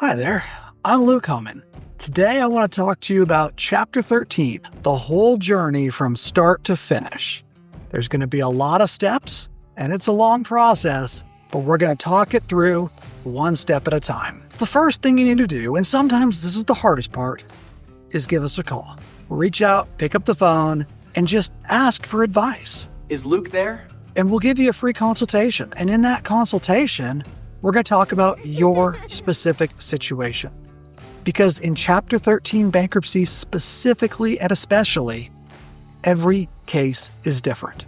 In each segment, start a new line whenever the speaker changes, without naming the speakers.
Hi there, I'm Luke Homen. Today I want to talk to you about Chapter 13, the whole journey from start to finish. There's going to be a lot of steps, and it's a long process, but we're going to talk it through one step at a time. The first thing you need to do, and sometimes this is the hardest part, is give us a call. Reach out, pick up the phone, and just ask for advice.
Is Luke there?
And we'll give you a free consultation. And in that consultation, we're going to talk about your specific situation. Because in Chapter 13 bankruptcy specifically and especially, every case is different.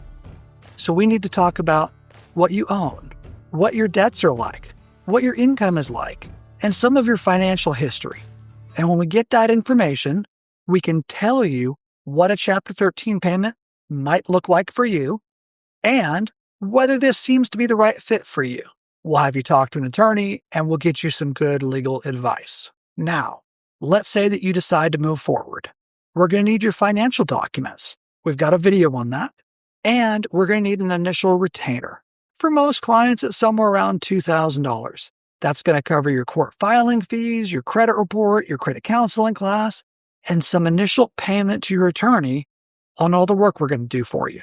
So we need to talk about what you own, what your debts are like, what your income is like, and some of your financial history. And when we get that information, we can tell you what a Chapter 13 payment might look like for you and whether this seems to be the right fit for you. We'll have you talk to an attorney and we'll get you some good legal advice. Now, let's say that you decide to move forward. We're going to need your financial documents. We've got a video on that. And we're going to need an initial retainer. For most clients, it's somewhere around $2,000. That's going to cover your court filing fees, your credit report, your credit counseling class, and some initial payment to your attorney on all the work we're going to do for you.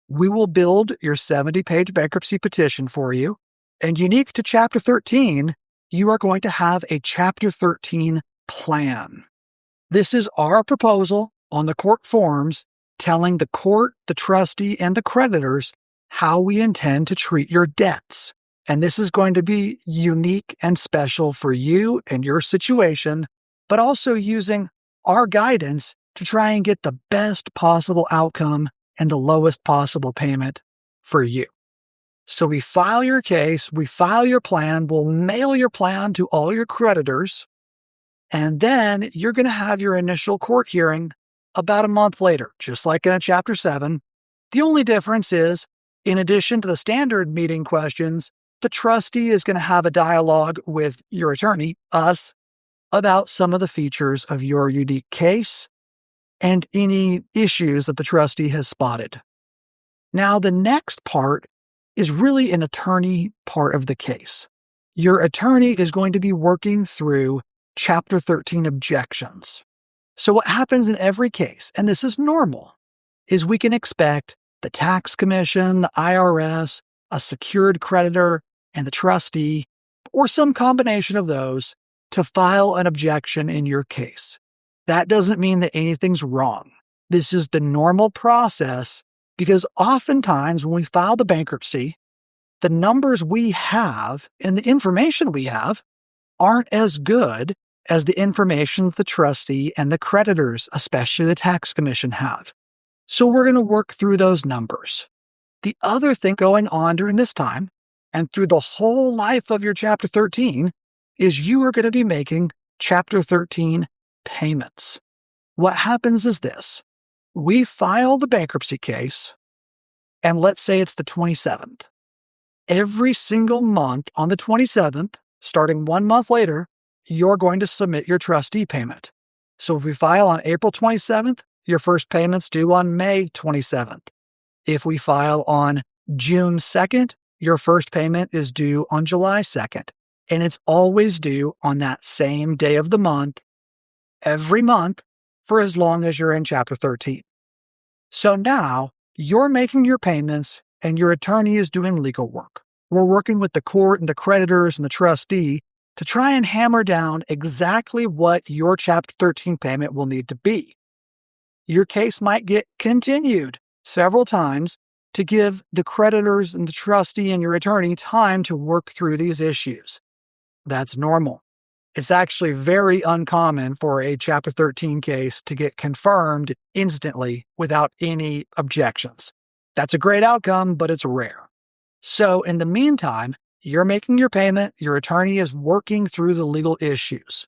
We will build your 70-page bankruptcy petition for you, and unique to Chapter 13, you are going to have a Chapter 13 plan. This is our proposal on the court forms telling the court, the trustee, and the creditors how we intend to treat your debts. And this is going to be unique and special for you and your situation, but also using our guidance to try and get the best possible outcome and the lowest possible payment for you. So we file your case, we file your plan, we'll mail your plan to all your creditors, and then you're going to have your initial court hearing about a month later, just like in a Chapter 7. The only difference is, in addition to the standard meeting questions, the trustee is going to have a dialogue with your attorney, us, about some of the features of your unique case and any issues that the trustee has spotted. Now, the next part is really an attorney part of the case. Your attorney is going to be working through Chapter 13 objections. So what happens in every case, and this is normal, is we can expect the tax commission, the IRS, a secured creditor, and the trustee, or some combination of those, to file an objection in your case. That doesn't mean that anything's wrong. This is the normal process because oftentimes when we file the bankruptcy, the numbers we have and the information we have aren't as good as the information the trustee and the creditors, especially the tax commission, have. So we're going to work through those numbers. The other thing going on during this time and through the whole life of your Chapter 13 is you are going to be making Chapter 13 payments. What happens is this. We file the bankruptcy case, and let's say it's the 27th. Every single month on the 27th, starting 1 month later, you're going to submit your trustee payment. So if we file on April 27th, your first payment's due on May 27th. If we file on June 2nd, your first payment is due on July 2nd. And it's always due on that same day of the month, every month, for as long as you're in Chapter 13. So now you're making your payments and your attorney is doing legal work. We're working with the court and the creditors and the trustee to try and hammer down exactly what your Chapter 13 payment will need to be. Your case might get continued several times to give the creditors and the trustee and your attorney time to work through these issues. That's normal. It's actually very uncommon for a Chapter 13 case to get confirmed instantly without any objections. That's a great outcome, but it's rare. So in the meantime, you're making your payment, your attorney is working through the legal issues.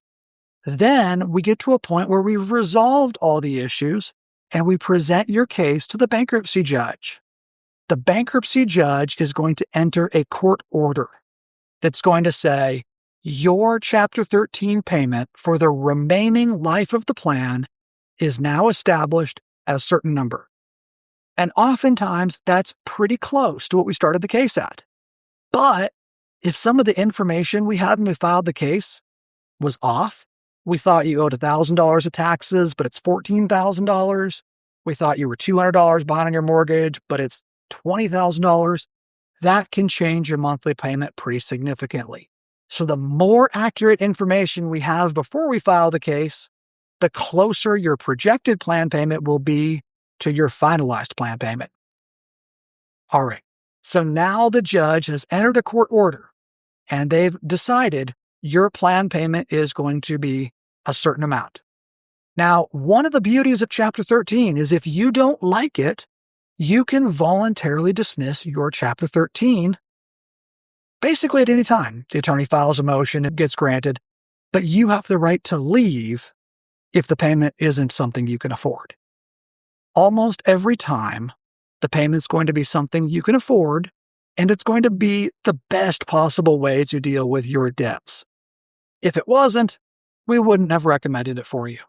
Then we get to a point where we've resolved all the issues and we present your case to the bankruptcy judge. The bankruptcy judge is going to enter a court order that's going to say, your Chapter 13 payment for the remaining life of the plan is now established at a certain number. And oftentimes that's pretty close to what we started the case at. But if some of the information we had when we filed the case was off, we thought you owed $1,000 of taxes, but it's $14,000. We thought you were $200 behind on your mortgage, but it's $20,000. That can change your monthly payment pretty significantly. So the more accurate information we have before we file the case, the closer your projected plan payment will be to your finalized plan payment. All right. So now the judge has entered a court order and they've decided your plan payment is going to be a certain amount. Now, one of the beauties of Chapter 13 is if you don't like it, you can voluntarily dismiss your Chapter 13 basically at any time. The attorney files a motion, it gets granted, but you have the right to leave if the payment isn't something you can afford. Almost every time, the payment's going to be something you can afford, and it's going to be the best possible way to deal with your debts. If it wasn't, we wouldn't have recommended it for you.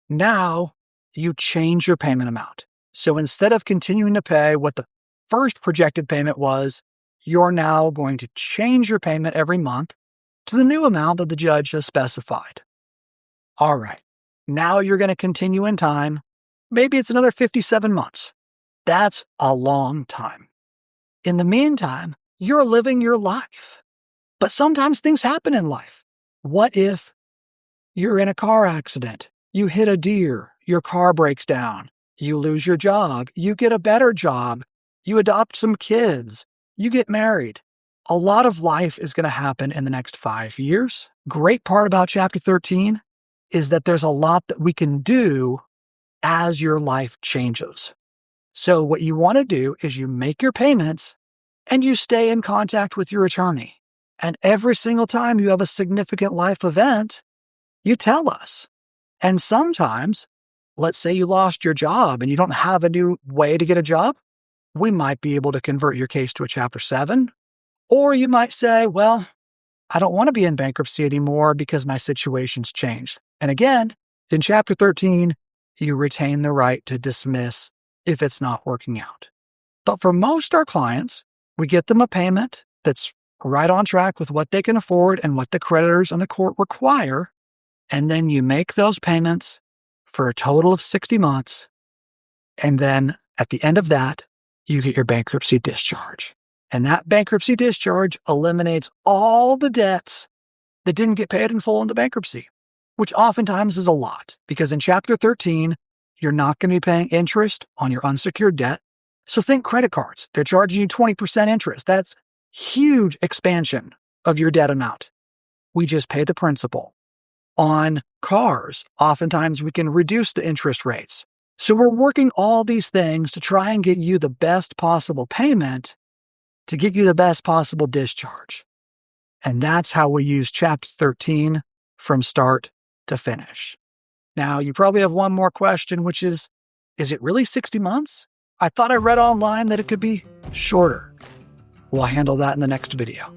Now, you change your payment amount. So instead of continuing to pay what the first projected payment was, you're now going to change your payment every month to the new amount that the judge has specified. All right, now you're going to continue in time. Maybe it's another 57 months. That's a long time. In the meantime, you're living your life. But sometimes things happen in life. What if you're in a car accident? You hit a deer, your car breaks down, you lose your job, you get a better job, you adopt some kids, you get married. A lot of life is going to happen in the next 5 years. Great part about Chapter 13 is that there's a lot that we can do as your life changes. So what you want to do is you make your payments and you stay in contact with your attorney. And every single time you have a significant life event, you tell us. And sometimes, let's say you lost your job and you don't have a new way to get a job, we might be able to convert your case to a Chapter 7. Or you might say, well, I don't want to be in bankruptcy anymore because my situation's changed. And again, in Chapter 13, you retain the right to dismiss if it's not working out. But for most our clients, we get them a payment that's right on track with what they can afford and what the creditors and the court require. And then you make those payments for a total of 60 months. And then at the end of that, you get your bankruptcy discharge. And that bankruptcy discharge eliminates all the debts that didn't get paid in full in the bankruptcy, which oftentimes is a lot because in Chapter 13, you're not going to be paying interest on your unsecured debt. So think credit cards. They're charging you 20% interest. That's huge expansion of your debt amount. We just pay the principal. On cars, oftentimes we can reduce the interest rates. So we're working all these things to try and get you the best possible payment to get you the best possible discharge. And that's how we use Chapter 13 from start to finish. Now, you probably have one more question, which is it really 60 months? I thought I read online that it could be shorter. We'll handle that in the next video.